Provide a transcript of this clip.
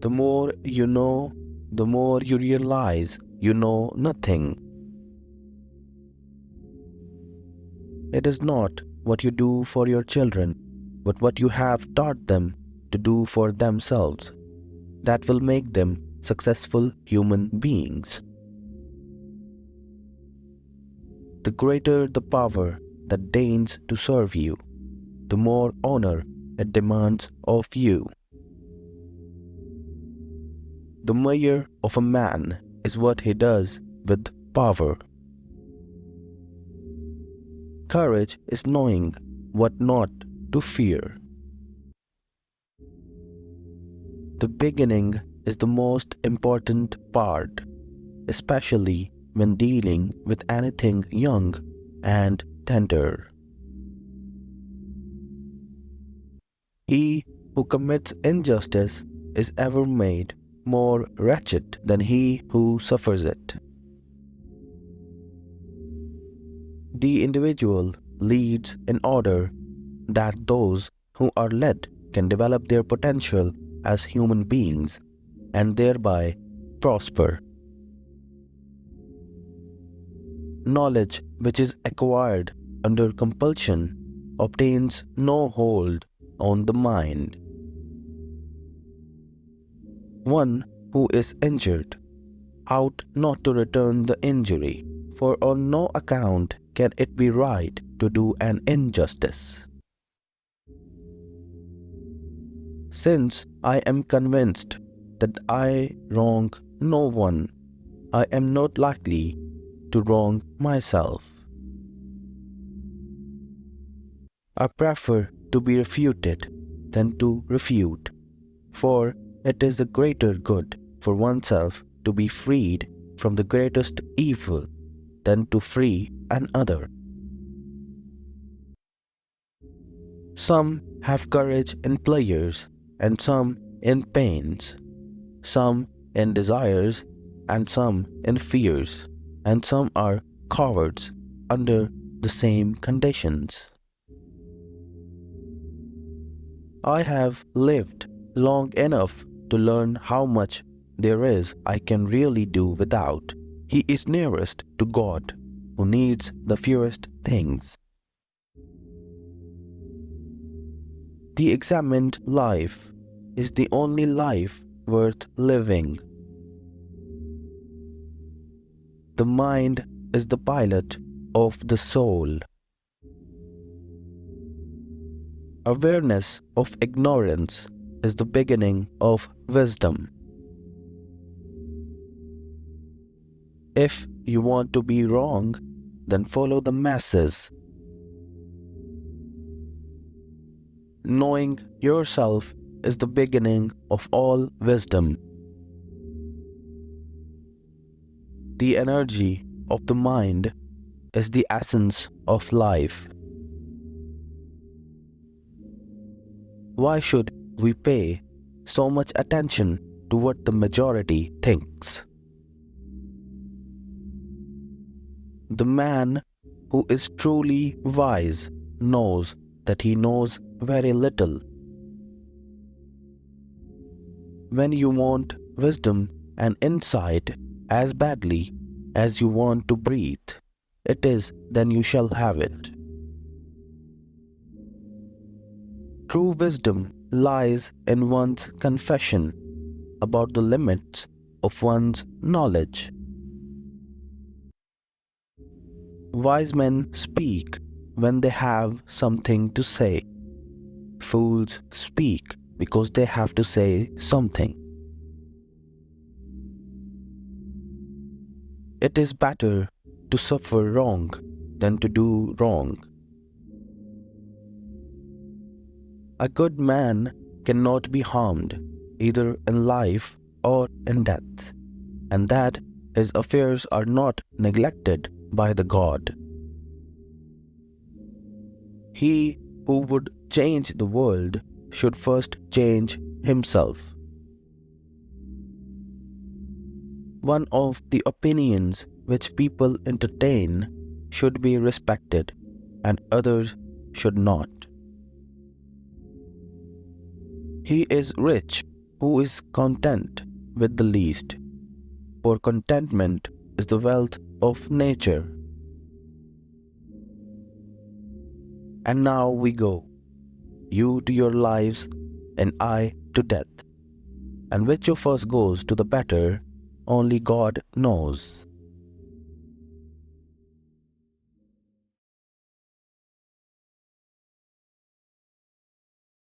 The more you know, the more you realize you know nothing. It is not what you do for your children, but what you have taught them to do for themselves that will make them successful human beings. The greater the power that deigns to serve you, the more honor it demands of you. The measure of a man is what he does with power. Courage is knowing what not to fear. The beginning is the most important part, especially when dealing with anything young and tender. He who commits injustice is ever made more wretched than he who suffers it. The individual leads in order that those who are led can develop their potential as human beings and thereby prosper. Knowledge which is acquired under compulsion obtains no hold on the mind. One who is injured ought not to return the injury, for on no account can it be right to do an injustice. Since I am convinced that I wrong no one, I am not likely to wrong myself. I prefer to be refuted than to refute, for it is the greater good for oneself to be freed from the greatest evil than to free another. Some have courage in pleasures, and some in pains, some in desires, and some in fears, and some are cowards under the same conditions. I have lived long enough to learn how much there is I can really do without. He is nearest to God, who needs the fewest things. The examined life is the only life worth living. The mind is the pilot of the soul. Awareness of ignorance is the beginning of wisdom. If you want to be wrong, then follow the masses. Knowing yourself is the beginning of all wisdom. The energy of the mind is the essence of life. Why should we pay so much attention to what the majority thinks? The man who is truly wise knows that he knows very little. When you want wisdom and insight as badly as you want to breathe, it is then you shall have it. True wisdom lies in one's confession about the limits of one's knowledge. Wise men speak when they have something to say. Fools speak because they have to say something. It is better to suffer wrong than to do wrong. A good man cannot be harmed either in life or in death, and that his affairs are not neglected by the God. He who would change the world should first change himself. One of the opinions which people entertain should be respected, and others should not. He is rich who is content with the least, for contentment is the wealth of nature. And now we go, you to your lives and I to death. And which of us goes to the better, only God knows.